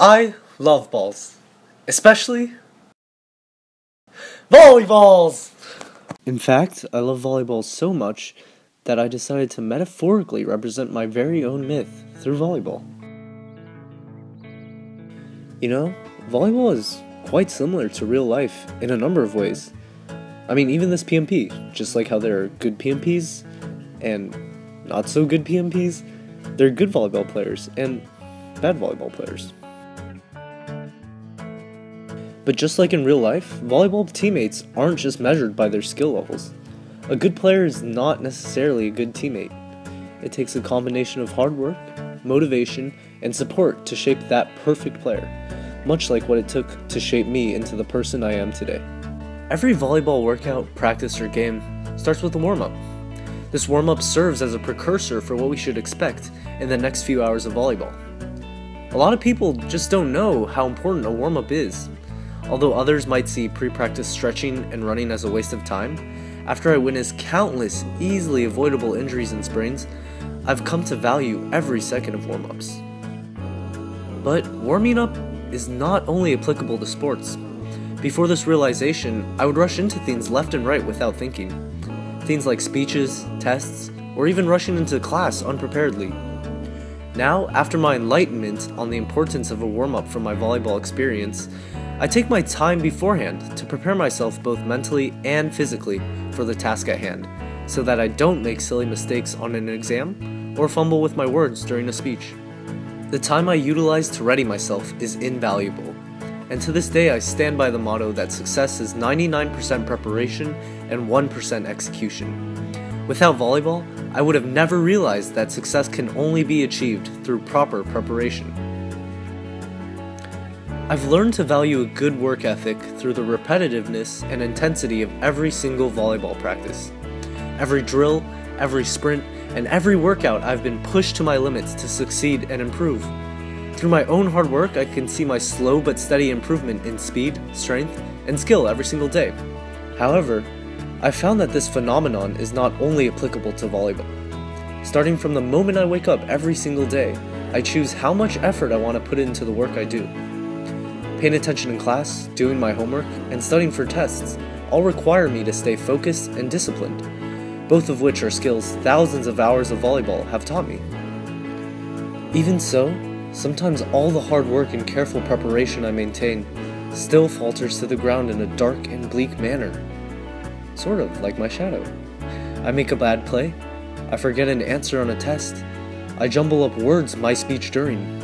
I love balls, especially volleyballs! In fact, I love volleyball so much that I decided to metaphorically represent my very own myth through volleyball. You know, volleyball is quite similar to real life in a number of ways. I mean, even this PMP, just like how there are good PMPs and not so good PMPs, there are good volleyball players and bad volleyball players. But just like in real life, volleyball teammates aren't just measured by their skill levels. A good player is not necessarily a good teammate. It takes a combination of hard work, motivation, and support to shape that perfect player, much like what it took to shape me into the person I am today. Every volleyball workout, practice, or game starts with a warm-up. This warm-up serves as a precursor for what we should expect in the next few hours of volleyball. A lot of people just don't know how important a warm-up is. Although others might see pre-practice stretching and running as a waste of time, after I witnessed countless easily avoidable injuries and sprains, I've come to value every second of warm-ups. But warming up is not only applicable to sports. Before this realization, I would rush into things left and right without thinking. Things like speeches, tests, or even rushing into class unpreparedly. Now, after my enlightenment on the importance of a warm-up from my volleyball experience, I take my time beforehand to prepare myself both mentally and physically for the task at hand, so that I don't make silly mistakes on an exam or fumble with my words during a speech. The time I utilize to ready myself is invaluable, and to this day I stand by the motto that success is 99% preparation and 1% execution. Without volleyball, I would have never realized that success can only be achieved through proper preparation. I've learned to value a good work ethic through the repetitiveness and intensity of every single volleyball practice. Every drill, every sprint, and every workout I've been pushed to my limits to succeed and improve. Through my own hard work, I can see my slow but steady improvement in speed, strength, and skill every single day. However, I've found that this phenomenon is not only applicable to volleyball. Starting from the moment I wake up every single day, I choose how much effort I want to put into the work I do. Paying attention in class, doing my homework, and studying for tests all require me to stay focused and disciplined, both of which are skills thousands of hours of volleyball have taught me. Even so, sometimes all the hard work and careful preparation I maintain still falters to the ground in a dark and bleak manner, sort of like my shadow. I make a bad play, I forget an answer on a test, I jumble up words my speech during.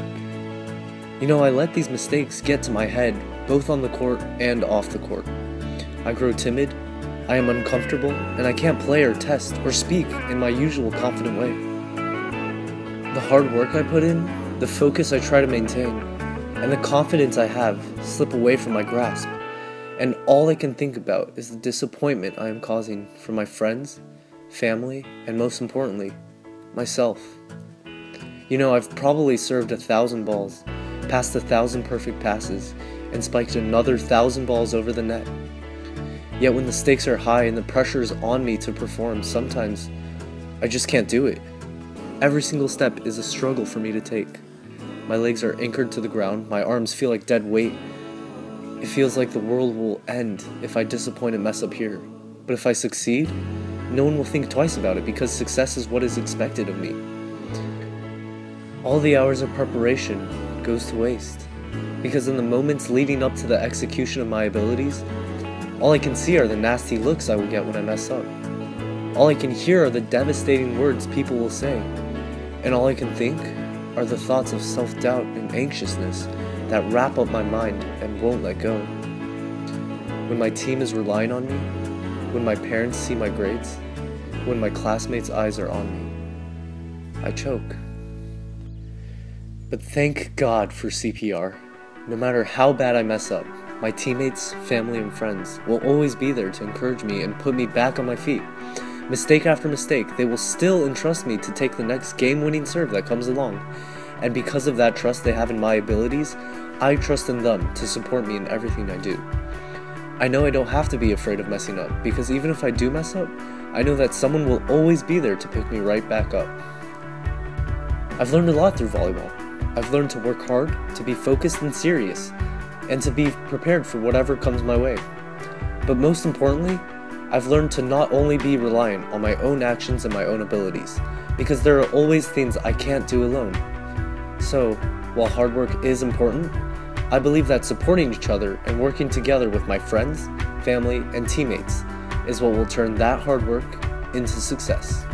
You know, I let these mistakes get to my head, both on the court and off the court. I grow timid, I am uncomfortable, and I can't play or test or speak in my usual confident way. The hard work I put in, the focus I try to maintain, and the confidence I have slip away from my grasp, and all I can think about is the disappointment I am causing for my friends, family, and most importantly, myself. You know, I've probably served 1,000 balls, passed 1,000 perfect passes, and spiked another 1,000 balls over the net. Yet when the stakes are high and the pressure is on me to perform, sometimes I just can't do it. Every single step is a struggle for me to take. My legs are anchored to the ground, my arms feel like dead weight. It feels like the world will end if I disappoint and mess up here. But if I succeed, no one will think twice about it because success is what is expected of me. All the hours of preparation goes to waste, because in the moments leading up to the execution of my abilities, all I can see are the nasty looks I will get when I mess up. All I can hear are the devastating words people will say, and all I can think are the thoughts of self-doubt and anxiousness that wrap up my mind and won't let go. When my team is relying on me, when my parents see my grades, when my classmates' eyes are on me, I choke. But thank God for CPR. No matter how bad I mess up, my teammates, family, and friends will always be there to encourage me and put me back on my feet. Mistake after mistake, they will still entrust me to take the next game-winning serve that comes along. And because of that trust they have in my abilities, I trust in them to support me in everything I do. I know I don't have to be afraid of messing up, because even if I do mess up, I know that someone will always be there to pick me right back up. I've learned a lot through volleyball. I've learned to work hard, to be focused and serious, and to be prepared for whatever comes my way. But most importantly, I've learned to not only be reliant on my own actions and my own abilities, because there are always things I can't do alone. So, while hard work is important, I believe that supporting each other and working together with my friends, family, and teammates is what will turn that hard work into success.